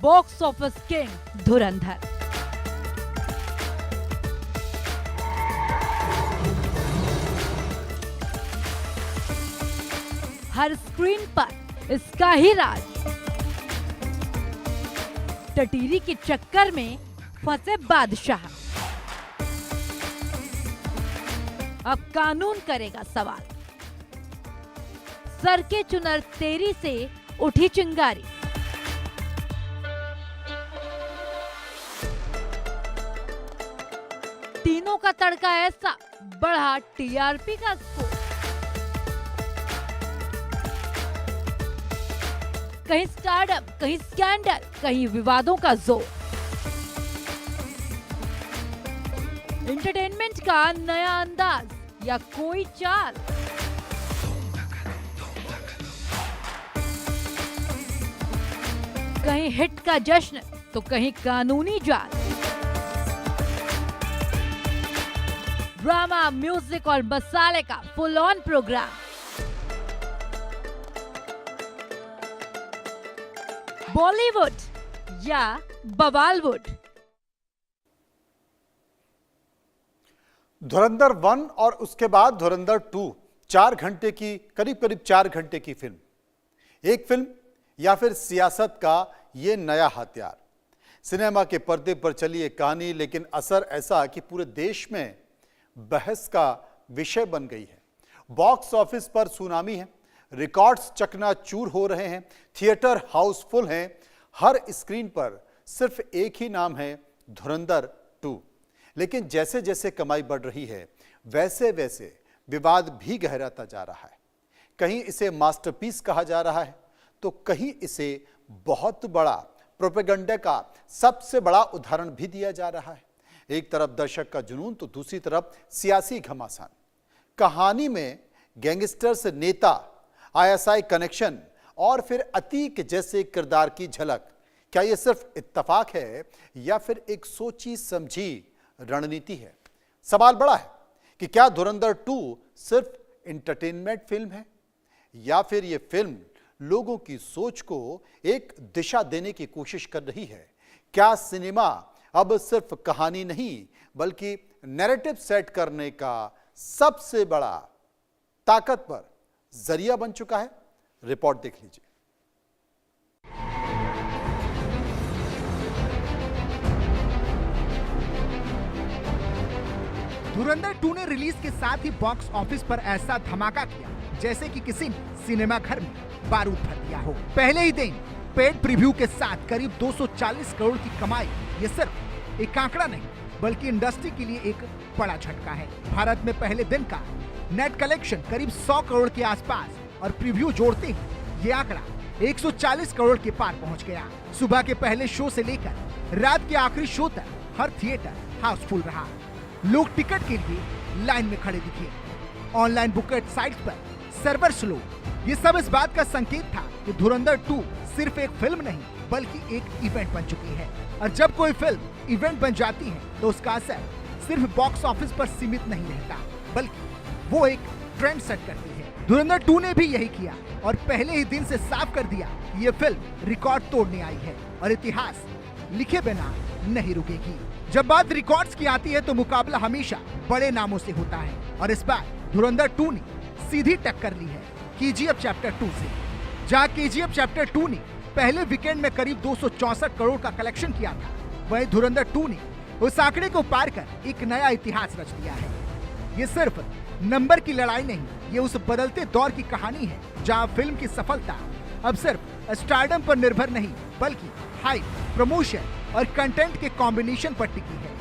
Box office king धुरंधर। हर screen पर इसका ही राज। टटीरी के चक्कर में फंसे बादशाह। अब कानून करेगा सवाल। सर के चुनर तेरी से उठी चिंगारी। तीनों का तड़का ऐसा बढ़ा टीआरपी का स्कोर। कहीं स्टार्टअप, कहीं स्कैंडल, कहीं विवादों का जोर। एंटरटेनमेंट का नया अंदाज या कोई चाल। कहीं हिट का जश्न तो कहीं कानूनी जाल। ड्रामा, म्यूजिक और मसाले का फुल ऑन प्रोग्राम। बॉलीवुड या बवालवुड। धुरंधर 1 और उसके बाद धुरंधर 2 4 घंटे की, करीब 4 घंटे की फिल्म। एक फिल्म या फिर सियासत का ये नया हथियार। सिनेमा के पर्दे पर चली एक कहानी, लेकिन असर ऐसा कि पूरे देश में बहस का विषय बन गई है। बॉक्स ऑफिस पर सुनामी है, रिकॉर्ड्स चकनाचूर हो रहे हैं, थिएटर हाउसफुल हैं। हर स्क्रीन पर सिर्फ एक ही नाम है, धुरंधर 2। लेकिन जैसे जैसे कमाई बढ़ रही है, वैसे वैसे विवाद भी गहराता जा रहा है। कहीं इसे मास्टरपीस कहा जा रहा है, तो कहीं इसे बहुत बड़ा प्रोपेगेंडा का सबसे बड़ा उदाहरण भी दिया जा रहा है। एक तरफ दर्शक का जुनून तो दूसरी तरफ सियासी घमासान। कहानी में गैंगस्टर्स, नेता, आईएसआई कनेक्शन और फिर अतीक जैसे किरदार की झलक। क्या यह सिर्फ इत्तेफाक है या फिर एक सोची समझी रणनीति है? सवाल बड़ा है कि क्या धुरंधर 2 सिर्फ एंटरटेनमेंट फिल्म है या फिर यह फिल्म लोगों की सोच को एक दिशा देने की कोशिश कर रही है? क्या सिनेमा अब सिर्फ कहानी नहीं बल्कि नैरेटिव सेट करने का सबसे बड़ा ताकतवर जरिया बन चुका है? रिपोर्ट देख लीजिए। धुरंधर 2 ने रिलीज के साथ ही बॉक्स ऑफिस पर ऐसा धमाका किया जैसे कि किसी ने सिनेमा घर में बारूद भर दिया हो। पहले ही दिन पेड प्रीव्यू के साथ करीब 240 करोड़ की कमाई ये सिर्फ एक आंकड़ा नहीं बल्कि इंडस्ट्री के लिए एक बड़ा झटका है। भारत में पहले दिन का नेट कलेक्शन करीब 100 करोड़ के आसपास और प्रीव्यू जोड़ते ही ये आंकड़ा 140 करोड़ के पार पहुंच गया। सुबह के पहले शो से लेकर रात के आखिरी शो तक हर थिएटर हाउसफुल रहा। लोग टिकट के लिए लाइन में खड़े दिखे। ऑनलाइन बुकिंग साइट्स पर सर्वर स्लो। ये सब इस बात का संकेत था कि धुरंधर 2 सिर्फ एक फिल्म नहीं बल्कि एक इवेंट बन चुकी है। और जब कोई फिल्म इवेंट बन जाती है तो उसका असर सिर्फ बॉक्स ऑफिस पर सीमित नहीं रहता बल्कि वो एक ट्रेंड सेट करती है। धुरंधर 2 ने भी यही किया और पहले ही दिन से साफ कर दिया कि ये फिल्म रिकॉर्ड तोड़ने आई है और इतिहास लिखे बिना नहीं रुकेगी। जब बात रिकॉर्ड्स की आती है तो मुकाबला हमेशा बड़े नामों से होता है और इस बार धुरंधर 2 ने सीधी टक्कर ली है केजीएफ चैप्टर 2 से। जहां केजीएफ चैप्टर 2 ने पहले वीकेंड में करीब 264 करोड़ का कलेक्शन किया था, वहीं धुरंधर 2 ने उस आंकड़े को पार कर एक नया इतिहास रच दिया है। ये सिर्फ नंबर की लड़ाई नहीं, ये उस बदलते दौर की कहानी है जहां फिल्म की सफलता अब सिर्फ स्टारडम पर निर्भर नहीं बल्कि हाइप, प्रमोशन और कंटेंट के कॉम्बिनेशन पर टिकी है।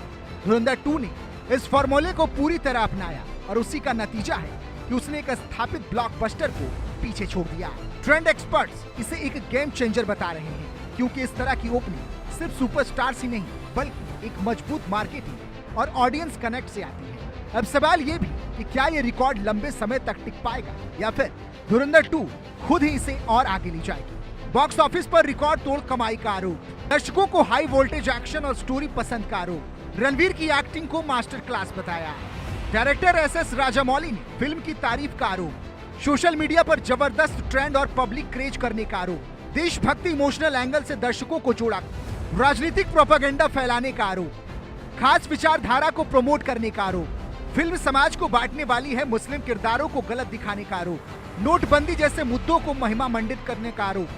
धुरंधर 2 ने इस फॉर्मूले को पूरी तरह अपनाया और उसी का नतीजा है कि उसने एक स्थापित ब्लॉकबस्टर को पीछे छोड़ दिया। ट्रेंड एक्सपर्ट्स इसे एक गेम चेंजर बता रहे हैं क्योंकि इस तरह की ओपनिंग सिर्फ सुपरस्टार्स ही नहीं बल्कि एक मजबूत मार्केटिंग और ऑडियंस कनेक्ट से आती है। अब सवाल ये भी कि क्या ये रिकॉर्ड लंबे समय तक टिक पाएगा या फिर धुरंधर 2 खुद ही इसे और आगे ले जाएगी। बॉक्स ऑफिस पर रिकॉर्ड तोड़ कमाई का आरोप, दर्शकों को हाई वोल्टेज एक्शन और स्टोरी पसंद का आरोप, रणवीर की एक्टिंग को मास्टर क्लास बताया, डायरेक्टर एसएस राजामौली ने फिल्म की तारीफ का आरोप, सोशल मीडिया पर जबरदस्त ट्रेंड और पब्लिक क्रेज करने का आरोप, देशभक्ति इमोशनल एंगल से दर्शकों को जोड़ा, राजनीतिक प्रोपेगेंडा फैलाने का आरोप, खास विचारधारा को प्रमोट करने का आरोप, फिल्म समाज को बांटने वाली है, मुस्लिम किरदारों को गलत दिखाने का आरोप, नोटबंदी जैसे मुद्दों को महिमा मंडित करने का आरोप।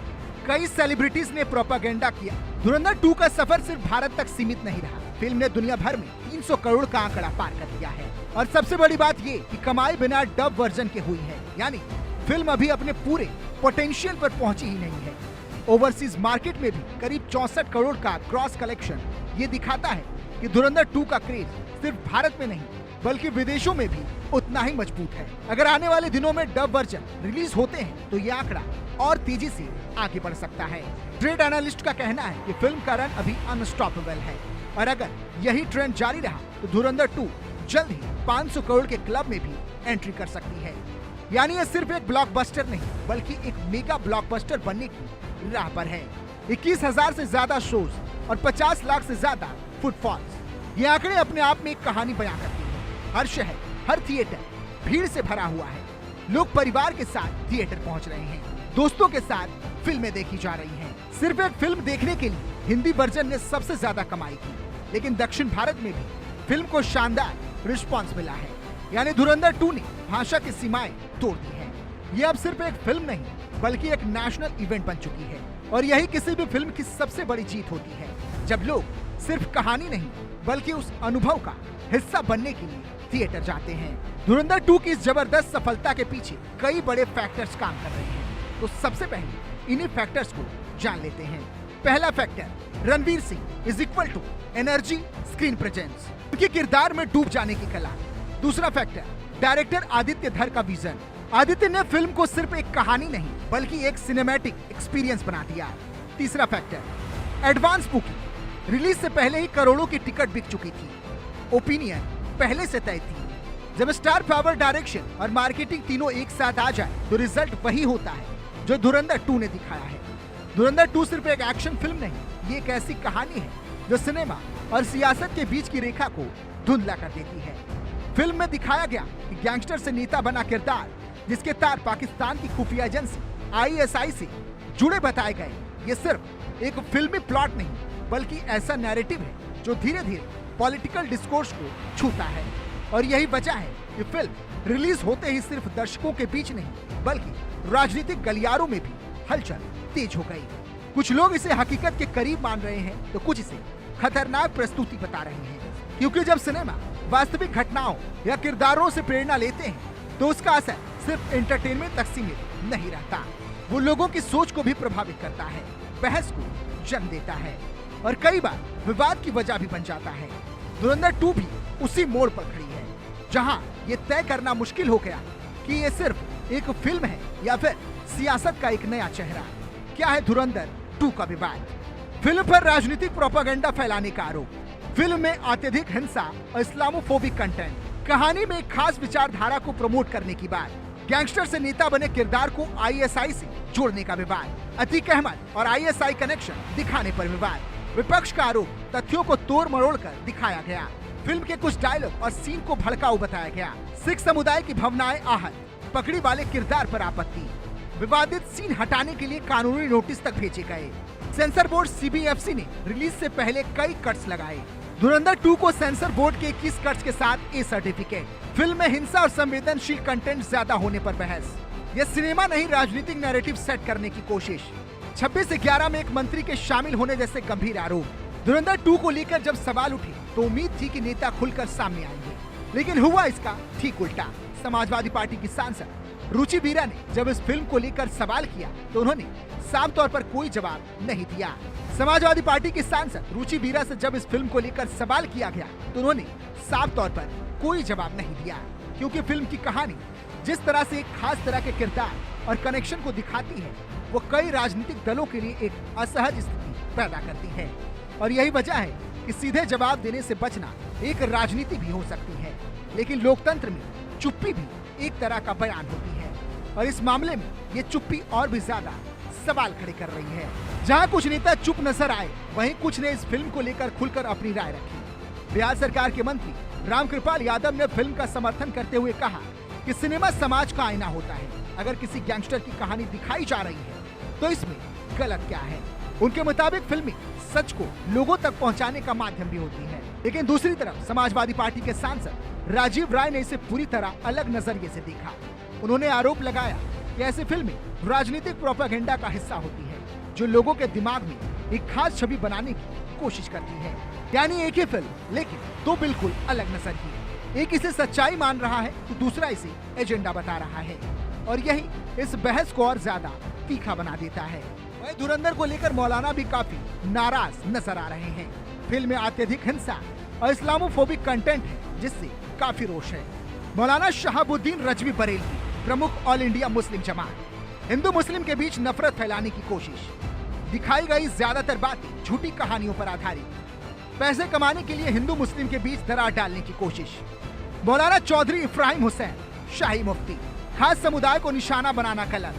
कई सेलिब्रिटीज ने प्रोपेगेंडा किया। धुरंधर 2 का सफर सिर्फ भारत तक सीमित नहीं रहा। फिल्म ने दुनिया भर में 300 करोड़ का आंकड़ा पार कर दिया है। और सबसे बड़ी बात ये कि कमाई बिना डब वर्जन के हुई है, यानी फिल्म अभी अपने पूरे पोटेंशियल पर पहुंची ही नहीं है। ओवरसीज मार्केट में भी करीब 64 करोड़ का क्रॉस कलेक्शन ये दिखाता है कि धुरंधर 2 का क्रेज सिर्फ भारत में नहीं बल्कि विदेशों में भी उतना ही मजबूत है। अगर आने वाले दिनों में डब वर्जन रिलीज होते हैं तो ये आंकड़ा और तेजी से आगे बढ़ सकता है। ट्रेड एनालिस्ट का कहना है कि फिल्म का रन अभी अनस्टॉपेबल है और अगर यही ट्रेंड जारी रहा तो धुरंधर 2 जल्द ही 500 करोड़ के क्लब में भी एंट्री कर सकती है। यानी ये सिर्फ एक ब्लॉकबस्टर नहीं बल्कि एक मेगा ब्लॉकबस्टर बनने की राह पर है। 21,000 से ज्यादा शोज और 50 लाख से ज्यादा फुटफॉल्स, ये आंकड़े अपने आप में एक कहानी बयां करते हैं। हर शहर, हर थिएटर भीड़ से भरा हुआ है। लोग परिवार के साथ थिएटर पहुंच रहे हैं, दोस्तों के साथ फिल्में देखी जा रही हैं। सिर्फ एक फिल्म देखने के लिए हिंदी वर्जन ने सबसे ज्यादा कमाई की, लेकिन दक्षिण भारत में भी फिल्म को शानदार रिस्पांस मिला है। यानी धुरंधर 2 ने भाषा की सीमाएं तोड़ दी है। ये अब सिर्फ एक फिल्म नहीं बल्कि एक नेशनल इवेंट बन चुकी है और यही किसी भी फिल्म की सबसे बड़ी जीत होती है, जब लोग सिर्फ कहानी नहीं बल्कि उस अनुभव का हिस्सा बनने के लिए थिएटर जाते हैं। धुरंधर 2 की इस जबरदस्त सफलता के पीछे कई बड़े फैक्टर्स काम कर रहे हैं, तो सबसे पहले इन्हीं फैक्टर्स को जान लेते हैं। पहला factor, Ranveer Singh is equal to energy, screen presence, उनके किरदार में डूब जाने की कला। दूसरा फैक्टर, डायरेक्टर आदित्य धर का विजन। आदित्य ने फिल्म को सिर्फ एक कहानी नहीं बल्कि एक सिनेमैटिक एक्सपीरियंस बना दिया। तीसरा फैक्टर, एडवांस बुकिंग। रिलीज से पहले ही करोड़ों की टिकट बिक चुकी थी। ओपिनियन पहले से तय थी। जब स्टार पावर, डायरेक्शन और मार्केटिंग तीनों एक साथ आ जाए तो रिजल्ट वही होता है जो धुरंधर 2 ने दिखाया है। धुरंधर 2 सिर्फ एक एक्शन फिल्म नहीं, ये एक ऐसी कहानी है जो सिनेमा और सियासत के बीच की रेखा को धुंधला कर देती है। फिल्म में दिखाया गया कि गैंगस्टर से नेता बना किरदार, जिसके तार पाकिस्तान की खुफिया एजेंसी ISI से जुड़े बताए गए। ये सिर्फ एक फिल्मी प्लॉट नहीं बल्कि ऐसा नैरेटिव है जो धीरे धीरे पॉलिटिकल डिस्कोर्स को छूता है। और यही वजह है कि फिल्म रिलीज होते ही सिर्फ दर्शकों के बीच नहीं बल्कि राजनीतिक गलियारों में भी हलचल तेज हो गई। कुछ लोग इसे हकीकत के करीब मान रहे हैं तो कुछ इसे खतरनाक प्रस्तुति बता रहे हैं, क्योंकि जब सिनेमा वास्तविक घटनाओं या किरदारों से प्रेरणा लेते हैं तो उसका असर सिर्फ एंटरटेनमेंट तक सीमित नहीं रहता, वो लोगों की सोच को भी प्रभावित करता है, बहस को जन्म देता है और कई बार विवाद की वजह भी बन जाता है। धुरंधर 2 भी उसी मोड़ पर खड़ी है जहां ये तय करना मुश्किल हो गया कि ये सिर्फ एक फिल्म है या फिर सियासत का एक नया चेहरा। क्या है धुरंधर 2 का विवाद? फिल्म पर राजनीतिक प्रोपेगेंडा फैलाने का आरोप, फिल्म में अत्यधिक हिंसा और इस्लामोफोबिक कंटेंट, कहानी में एक खास विचारधारा को प्रमोट करने की बात, गैंगस्टर से नेता बने किरदार को ISI से जोड़ने का विवाद, अतीक अहमद और ISI कनेक्शन दिखाने पर विवाद, विपक्ष का आरोप, तथ्यों को तोड़ मरोड़ कर दिखाया गया, फिल्म के कुछ डायलॉग और सीन को भड़काऊ बताया गया, सिख समुदाय की भावनाएं आहत, पकड़ी वाले किरदार पर आपत्ति, विवादित सीन हटाने के लिए कानूनी नोटिस तक भेजे गए। सेंसर बोर्ड CBFC ने रिलीज से पहले कई कट्स लगाए। धुरंधर 2 को सेंसर बोर्ड के 21 कट्स के साथ A सर्टिफिकेट। फिल्म में हिंसा और संवेदनशील कंटेंट ज्यादा होने पर बहस। यह सिनेमा नहीं, राजनीतिक नैरेटिव सेट करने की कोशिश। 26/11 में एक मंत्री के शामिल होने जैसे गंभीर आरोप। धुरंधर 2 को लेकर जब सवाल उठे तो उम्मीद थी कि नेता खुलकर सामने आएंगे, लेकिन हुआ इसका ठीक उल्टा। समाजवादी पार्टी की सांसद रुचि वीरा ने जब इस फिल्म को लेकर सवाल किया तो उन्होंने साफ तौर पर कोई जवाब नहीं दिया। समाजवादी पार्टी की सांसद रुचि वीरा से जब इस फिल्म को लेकर सवाल किया गया तो उन्होंने साफ तौर पर कोई जवाब नहीं दिया, क्योंकि फिल्म की कहानी जिस तरह से एक खास तरह के किरदार और कनेक्शन को दिखाती है वो कई राजनीतिक दलों के लिए एक असहज स्थिति पैदा करती है। और यही वजह है कि सीधे जवाब देने से बचना एक राजनीति भी हो सकती है, लेकिन लोकतंत्र में चुप्पी भी एक तरह का बयान होती है और इस मामले में ये चुप्पी और भी ज्यादा सवाल खड़े कर रही है। जहां कुछ नेता चुप नजर आए वहीं कुछ ने इस फिल्म को लेकर खुलकर अपनी राय रखी। बिहार सरकार के मंत्री रामकृपाल यादव ने फिल्म का समर्थन करते हुए कहा कि सिनेमा समाज का आईना होता है। अगर किसी गैंगस्टर की कहानी दिखाई जा रही है तो इसमें गलत क्या है? उनके मुताबिक फिल्में सच को लोगों तक पहुंचाने का माध्यम भी होती है। लेकिन दूसरी तरफ समाजवादी पार्टी के सांसद राजीव राय ने इसे पूरी तरह अलग नजरिए से देखा। उन्होंने आरोप लगाया कि ऐसी फिल्में राजनीतिक प्रोपेगेंडा का हिस्सा होती है, जो लोगों के दिमाग में एक खास छवि बनाने की कोशिश करती है। यानी एक ही फिल्म लेकिन दो बिल्कुल अलग नजरिए। एक इसे सच्चाई मान रहा है तो दूसरा इसे एजेंडा बता रहा है, और यही इस बहस को और ज्यादा तीखा बना देता है। वहीं धुरंधर को लेकर मौलाना भी काफी नाराज नजर आ रहे हैं। फिल्म में अत्यधिक हिंसा और इस्लामोफोबिक कंटेंट है, जिससे काफी रोष है। मौलाना शहाबुद्दीन रजवी बरेलवी, प्रमुख ऑल इंडिया मुस्लिम जमात, हिंदू मुस्लिम के बीच नफरत फैलाने की कोशिश, दिखाई गई ज्यादातर बातें झूठी कहानियों पर आधारित, पैसे कमाने के लिए हिंदू मुस्लिम के बीच दरार डालने की कोशिश, मौलाना चौधरी इब्राहिम हुसैन शाही मुफ्ती, खास समुदाय को निशाना बनाना गलत,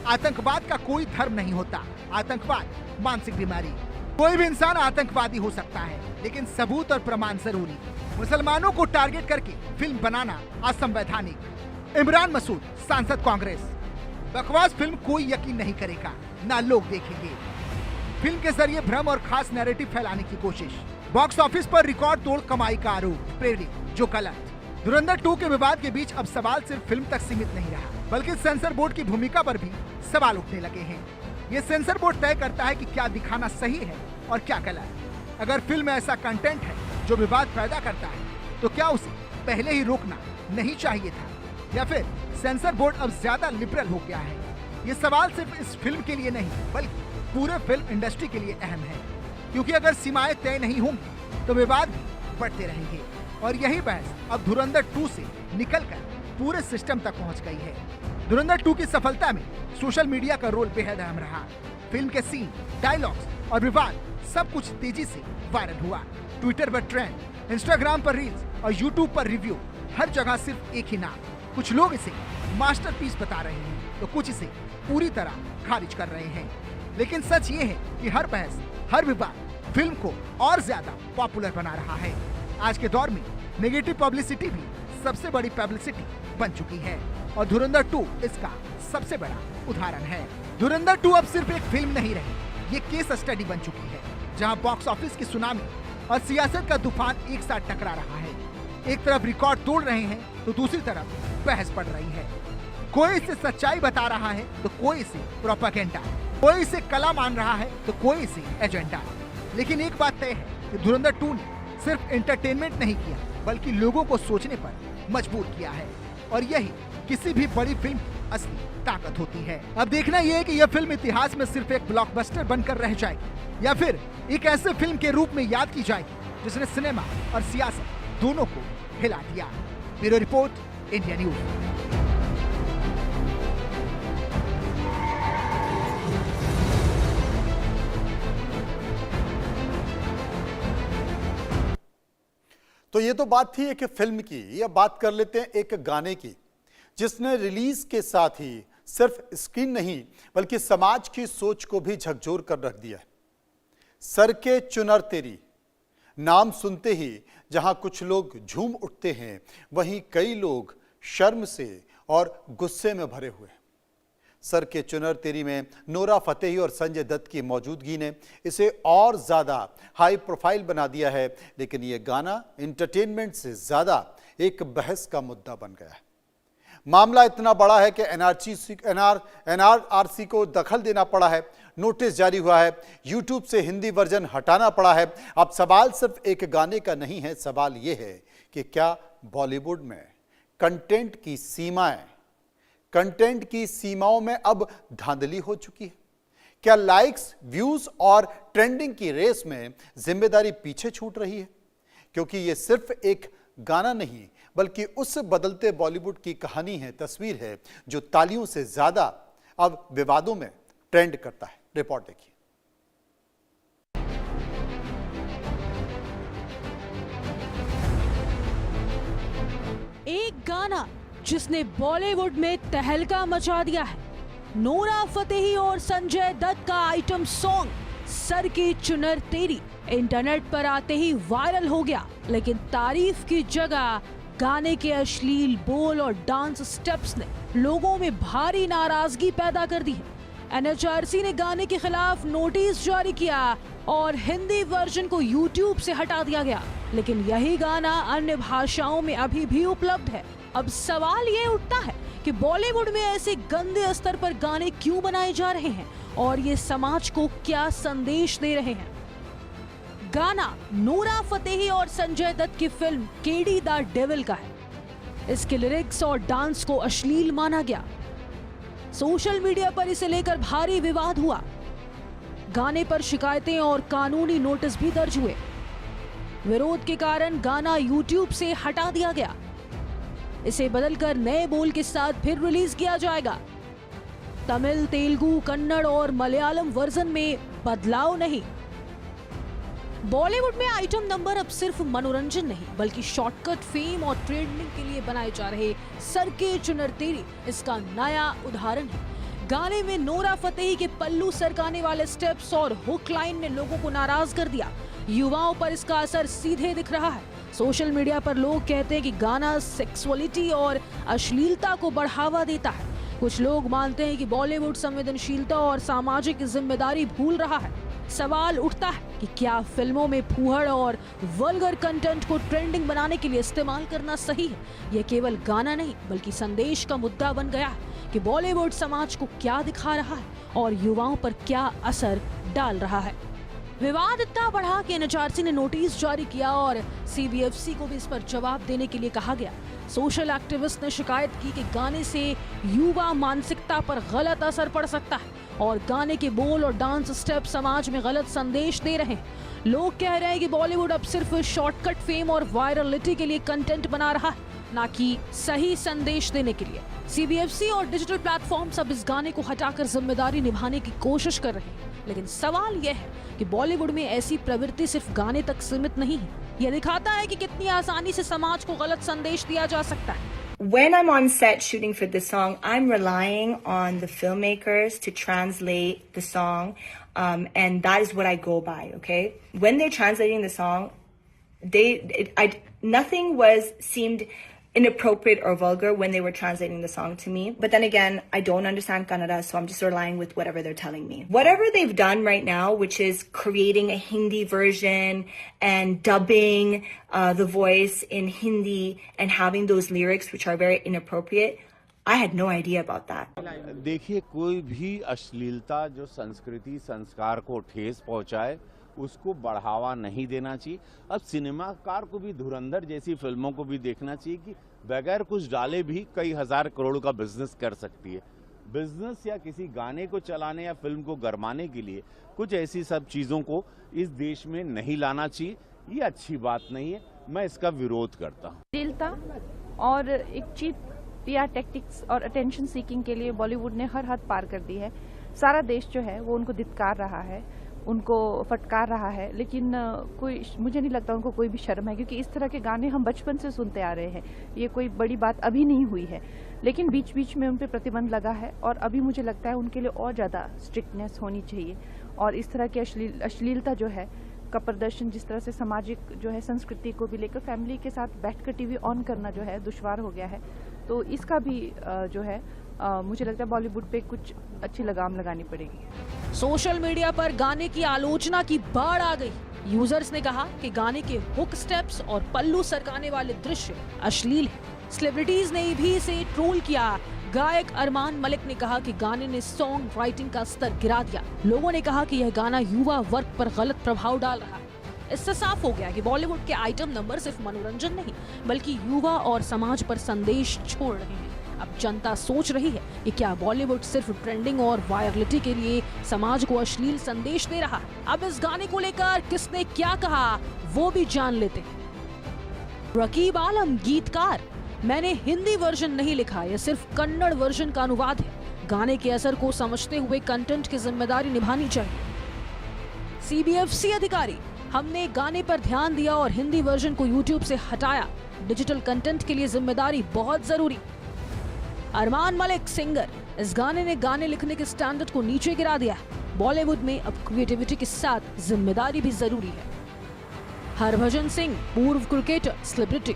आतंकवाद का कोई धर्म नहीं होता, आतंकवाद मानसिक बीमारी, कोई भी इंसान आतंकवादी हो सकता है लेकिन सबूत और प्रमाण जरूरी, मुसलमानों को टारगेट करके फिल्म बनाना असंवैधानिक, इमरान मसूद सांसद कांग्रेस, बकवास फिल्म कोई यकीन नहीं करेगा, ना लोग देखेंगे, फिल्म के जरिए भ्रम और खास नैरेटिव फैलाने की कोशिश, बॉक्स ऑफिस पर रिकॉर्ड तोड़ कमाई का आरोप, प्रेरित जो गलत। धुरंधर 2 के विवाद के बीच अब सवाल सिर्फ फिल्म तक सीमित नहीं रहा, बल्कि सेंसर बोर्ड की भूमिका पर भी सवाल उठने लगे हैं। ये सेंसर बोर्ड तय करता है कि क्या दिखाना सही है और क्या गलत। अगर फिल्म में ऐसा कंटेंट है जो विवाद पैदा करता है तो क्या उसे पहले ही रोकना नहीं चाहिए था, या फिर सेंसर बोर्ड अब ज्यादा लिबरल हो गया है? ये सवाल सिर्फ इस फिल्म के लिए नहीं बल्कि पूरे फिल्म इंडस्ट्री के लिए अहम है, क्योंकि अगर सीमाएं तय नहीं होंगी तो विवाद भी बढ़ते रहेंगे। और यही बहस अब धुरंधर 2 से निकलकर पूरे सिस्टम तक पहुंच गई है। धुरंधर 2 की सफलता में सोशल मीडिया का रोल बेहद अहम रहा। फिल्म के सीन, डायलॉग्स और विवाद सब कुछ तेजी से वायरल हुआ। ट्विटर पर ट्रेंड, इंस्टाग्राम पर रील्स और यूट्यूब पर रिव्यू, हर जगह सिर्फ एक ही नाम। कुछ लोग इसे मास्टरपीस बता रहे हैं तो कुछ इसे पूरी तरह खारिज कर रहे हैं। लेकिन सच ये है कि हर बहस, हर विवाद फिल्म को और ज्यादा पॉपुलर बना रहा है। आज के दौर में नेगेटिव पब्लिसिटी भी सबसे बड़ी पब्लिसिटी बन चुकी है, और धुरंधर 2 इसका सबसे बड़ा उदाहरण है। धुरंधर 2 अब सिर्फ एक फिल्म नहीं रही, ये केस स्टडी बन चुकी है, जहां बॉक्स ऑफिस की सुनामी और सियासत का तूफान एक साथ टकरा रहा है। एक तरफ रिकॉर्ड तोड़ रहे हैं तो दूसरी तरफ बहस पड़ रही है। कोई इसे सच्चाई बता रहा है तो कोई इसे प्रोपेगेंडा, कोई इसे कला मान रहा है तो कोई इसे एजेंडा। लेकिन एक बात तय है कि धुरंधर 2 ने सिर्फ एंटरटेनमेंट नहीं किया बल्कि लोगों को सोचने पर मजबूर किया है, और यही किसी भी बड़ी फिल्म की असली ताकत होती है। अब देखना यह है कि यह फिल्म इतिहास में सिर्फ एक ब्लॉकबस्टर बनकर रह जाएगी या फिर एक ऐसे फिल्म के रूप में याद की जाएगी जिसने सिनेमा और सियासत दोनों को हिला दिया। Bureau report, India news. तो ये तो बात थी एक फिल्म की। ये बात कर लेते हैं एक गाने की, जिसने रिलीज के साथ ही सिर्फ स्क्रीन नहीं बल्कि समाज की सोच को भी झकझोर कर रख दिया है। सर के चुनर तेरी नाम सुनते ही जहां कुछ लोग झूम उठते हैं, वहीं कई लोग शर्म से और गुस्से में भरे हुए हैं। सर के चुनर तेरी में नोरा फतेही और संजय दत्त की मौजूदगी ने इसे और ज़्यादा हाई प्रोफाइल बना दिया है, लेकिन ये गाना एंटरटेनमेंट से ज़्यादा एक बहस का मुद्दा बन गया है। मामला इतना बड़ा है कि एनआरआरसी को दखल देना पड़ा है, नोटिस जारी हुआ है, यूट्यूब से हिंदी वर्जन हटाना पड़ा है। अब सवाल सिर्फ एक गाने का नहीं है, सवाल ये है कि क्या बॉलीवुड में कंटेंट की सीमाओं में अब धांधली हो चुकी है? क्या लाइक्स, व्यूज और ट्रेंडिंग की रेस में जिम्मेदारी पीछे छूट रही है? क्योंकि ये सिर्फ एक गाना नहीं बल्कि उस बदलते बॉलीवुड की कहानी है, तस्वीर है, जो तालियों से ज्यादा अब विवादों में ट्रेंड करता है। रिपोर्ट देखिए। एक गाना जिसने बॉलीवुड में तहलका मचा दिया है। नोरा फतेही और संजय दत्त का आइटम सॉन्ग सर की चुनर तेरी इंटरनेट पर आते ही वायरल हो गया, लेकिन तारीफ की जगह गाने के अश्लील बोल और डांस स्टेप्स ने लोगों में भारी नाराजगी पैदा कर दी है। NHRC ने गाने के खिलाफ नोटिस जारी किया और हिंदी वर्जन को YouTube से हटा दिया गया, लेकिन यही गाना अन्य भाषाओं में अभी भी उपलब्ध है। अब सवाल ये उठता है कि बॉलीवुड में ऐसे गंदे स्तर पर गाने क्यों बनाए जा रहे हैं और ये समाज को क्या संदेश दे रहे हैं। गाना नूरा फतेही और संजय दत्त की फिल्म केडी द डेविल का है। इसके लिरिक्स और डांस को अश्लील माना गया। सोशल मीडिया पर इसे लेकर भारी विवाद हुआ। गाने पर शिकायतें और कानूनी नोटिस भी दर्ज हुए। विरोध के कारण गाना YouTube से हटा दिया गया। इसे बदलकर नए बोल के साथ फिर रिलीज किया जाएगा। तमिल, तेलुगु, कन्नड़ और मलयालम वर्जन में बदलाव नहीं। बॉलीवुड में आइटम नंबर अब सिर्फ मनोरंजन नहीं बल्कि शॉर्टकट, फेम और ट्रेंडिंग के लिए बनाए जा रहे सर के चुनर तेरी इसका नया उदाहरण है। गाने में नूरा फतेही के पल्लू सरकाने वाले स्टेप्स और हुक लाइन ने लोगों को नाराज कर दिया। युवाओं पर इसका असर सीधे दिख रहा है। सोशल मीडिया पर लोग कहते हैं कि गाना सेक्सुअलिटी और अश्लीलता को बढ़ावा देता है। कुछ लोग मानते हैं कि बॉलीवुड संवेदनशीलता और सामाजिक जिम्मेदारी भूल रहा है। सवाल उठता है कि क्या फिल्मों में फूहड़ और वल्गर कंटेंट को ट्रेंडिंग बनाने के लिए इस्तेमाल करना सही है। यह केवल गाना नहीं बल्कि संदेश का मुद्दा बन गया है कि बॉलीवुड समाज को क्या दिखा रहा है और युवाओं पर क्या असर डाल रहा है। विवाद इतना बढ़ा कि NHRC ने नोटिस जारी किया और CBFC को भी इस पर जवाब देने के लिए कहा गया। सोशल एक्टिविस्ट ने शिकायत की कि गाने से युवा मानसिकता पर गलत असर पड़ सकता है और गाने के बोल और डांस स्टेप समाज में गलत संदेश दे रहे हैं। लोग कह रहे हैं कि बॉलीवुड अब सिर्फ शॉर्टकट, फेम और वायरलिटी के लिए कंटेंट बना रहा है, ना कि सही संदेश देने के लिए। CBFC और डिजिटल प्लेटफॉर्म्स अब इस गाने को हटाकर जिम्मेदारी निभाने की कोशिश कर रहे हैं। लेकिन सवाल यह है कि बॉलीवुड में ऐसी प्रवृत्ति सिर्फ गाने तक सीमित नहीं है। यह दिखाता है कि कितनी आसानी से समाज को गलत संदेश दिया जा सकता है। When I'm on set shooting for this song, I'm relying on the filmmakers to translate the song, and that is what I go by. Okay, when they're translating the song, nothing seemed inappropriate or vulgar when they were translating the song to me. But then again, I don't understand Kannada, so I'm just relying with whatever they're telling me. Whatever they've done right now, which is creating a Hindi version and dubbing the voice in Hindi and having those lyrics which are very inappropriate, I had no idea about that. देखिए, कोई भी अश्लीलता जो संस्कृति संस्कार को ठेस पहुंचाए उसको बढ़ावा नहीं देना चाहिए। अब सिनेमाकार को भी धुरंधर जैसी फिल्मों को भी देखना चाहिए कि बगैर कुछ डाले भी कई हजार करोड़ का बिजनेस कर सकती है। बिजनेस या किसी गाने को चलाने या फिल्म को गरमाने के लिए कुछ ऐसी सब चीजों को इस देश में नहीं लाना चाहिए। ये अच्छी बात नहीं है, मैं इसका विरोध करता हूँ। और एक चीप PR टैक्टिक्स और अटेंशन सीकिंग के लिए बॉलीवुड ने हर हद पार कर दी है। सारा देश जो है वो उनको धिक्कार रहा है, उनको फटकार रहा है, लेकिन मुझे नहीं लगता उनको कोई भी शर्म है, क्योंकि इस तरह के गाने हम बचपन से सुनते आ रहे हैं। ये कोई बड़ी बात अभी नहीं हुई है, लेकिन बीच बीच में उन पे प्रतिबंध लगा है और अभी मुझे लगता है उनके लिए और ज़्यादा स्ट्रिक्टनेस होनी चाहिए। और इस तरह की अश्लीलता जो है का प्रदर्शन, जिस तरह से सामाजिक जो है संस्कृति को भी लेकर फैमिली के साथ बैठकर TV ऑन करना जो है दुश्वार हो गया है, तो इसका भी जो है मुझे लगता है बॉलीवुड पे कुछ अच्छी लगाम लगानी पड़ेगी। सोशल मीडिया पर गाने की आलोचना की बाढ़ आ गई। यूजर्स ने कहा कि गाने के हुक स्टेप्स और पल्लू सरकाने वाले दृश्य अश्लील हैं। सेलिब्रिटीज ने भी इसे ट्रोल किया। गायक अरमान मलिक ने कहा कि गाने ने सॉन्ग राइटिंग का स्तर गिरा दिया। लोगों ने कहा कि यह गाना युवा वर्ग पर गलत प्रभाव डाल रहा है। इससे साफ हो गया कि बॉलीवुड के आइटम नंबर सिर्फ मनोरंजन नहीं बल्कि युवा और समाज पर संदेश छोड़ रहे हैं। अब जनता सोच रही है कि क्या बॉलीवुड सिर्फ ट्रेंडिंग और वायरलिटी के लिए समाज को अश्लील संदेश दे रहा है। अब इस गाने को लेकर किसने क्या कहा वो भी जान लेते हैं। रकीब आलम गीतकार, मैंने हिंदी वर्जन नहीं लिखा, यह सिर्फ कन्नड़ वर्जन का अनुवाद है। गाने के असर को समझते हुए कंटेंट की जिम्मेदारी निभानी चाहिए। CBFC अधिकारी, हमने गाने पर ध्यान दिया और हिंदी वर्जन को YouTube से हटाया। डिजिटल कंटेंट के लिए जिम्मेदारी बहुत जरूरी। अरमान मलिक सिंगर, इस गाने ने गाने लिखने के स्टैंडर्ड को नीचे गिरा दिया है। बॉलीवुड में अब क्रिएटिविटी के साथ जिम्मेदारी भी जरूरी है। हरभजन सिंह, पूर्व क्रिकेटर, सेलिब्रिटी,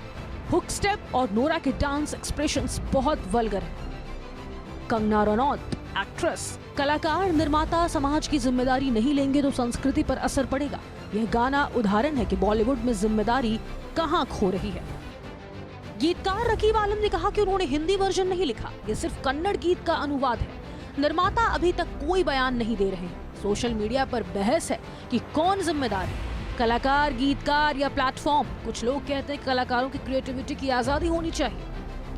हुक स्टेप और नोरा के डांस एक्सप्रेशंस बहुत वल्गर हैं। कंगना रनौत एक्ट्रेस। कलाकार निर्माता समाज की जिम्मेदारी नहीं लेंगे तो संस्कृति पर असर पड़ेगा। यह गाना उदाहरण है कि बॉलीवुड में जिम्मेदारी कहां खो रही है। गीतकार रकीब आलम ने कहा कि उन्होंने हिंदी वर्जन नहीं लिखा, ये सिर्फ कन्नड़ गीत का अनुवाद है। निर्माता अभी तक कोई बयान नहीं दे रहे हैं। सोशल मीडिया पर बहस है कि कौन जिम्मेदार है, कलाकार, गीतकार या प्लेटफॉर्म। कुछ लोग कहते हैं कलाकारों की क्रिएटिविटी की आजादी होनी चाहिए,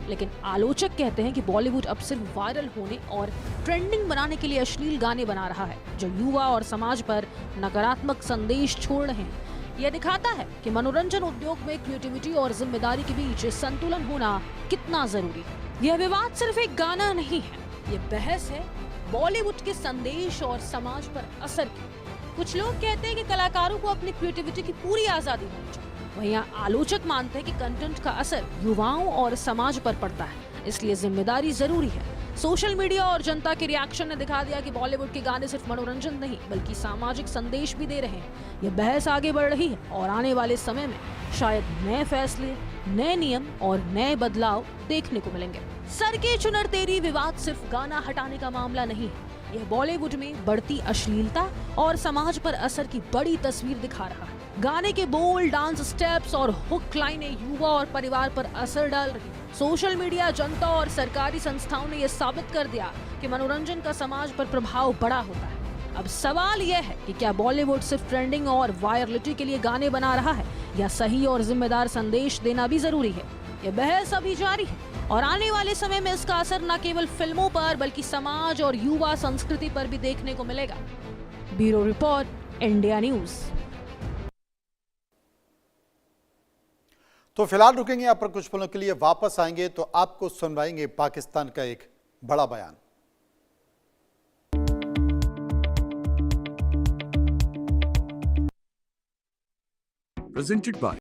लेकिन आलोचक कहते हैं कि बॉलीवुड अब सिर्फ वायरल होने और ट्रेंडिंग बनाने के लिए अश्लील गाने बना रहा है, जो युवा और समाज पर नकारात्मक संदेश छोड़ रहे हैं। यह दिखाता है कि मनोरंजन उद्योग में क्रिएटिविटी और जिम्मेदारी के बीच संतुलन होना कितना जरूरी है। यह विवाद सिर्फ एक गाना नहीं है, ये बहस है बॉलीवुड के संदेश और समाज पर असर की। कुछ लोग कहते हैं कि कलाकारों को अपनी क्रिएटिविटी की पूरी आजादी होनी चाहिए, वहीं आलोचक मानते हैं कि कंटेंट का असर युवाओं और समाज पर पड़ता है, इसलिए जिम्मेदारी जरूरी है। सोशल मीडिया और जनता के रिएक्शन ने दिखा दिया कि बॉलीवुड के गाने सिर्फ मनोरंजन नहीं बल्कि सामाजिक संदेश भी दे रहे हैं। यह बहस आगे बढ़ रही है और आने वाले समय में शायद नए फैसले, नए नियम और नए बदलाव देखने को मिलेंगे। सर के चुनर तेरी विवाद सिर्फ गाना हटाने का मामला नहीं है, यह बॉलीवुड में बढ़ती अश्लीलता और समाज पर असर की बड़ी तस्वीर दिखा रहा है। गाने के बोल, डांस स्टेप्स और हुक लाइनें युवा और परिवार पर असर डाल रही है। सोशल मीडिया, जनता और सरकारी संस्थाओं ने यह साबित कर दिया कि मनोरंजन का समाज पर प्रभाव बड़ा होता है। अब सवाल यह है कि क्या बॉलीवुड सिर्फ ट्रेंडिंग और वायरलिटी के लिए गाने बना रहा है या सही और जिम्मेदार संदेश देना भी जरूरी है। यह बहस अभी जारी है और आने वाले समय में इसका असर न केवल फिल्मों पर बल्कि समाज और युवा संस्कृति पर भी देखने को मिलेगा। Bureau report, India news. तो फिलहाल रुकेंगे यहाँ पर, कुछ पलों के लिए वापस आएंगे तो आपको सुनवाएंगे पाकिस्तान का एक बड़ा बयान। Presented by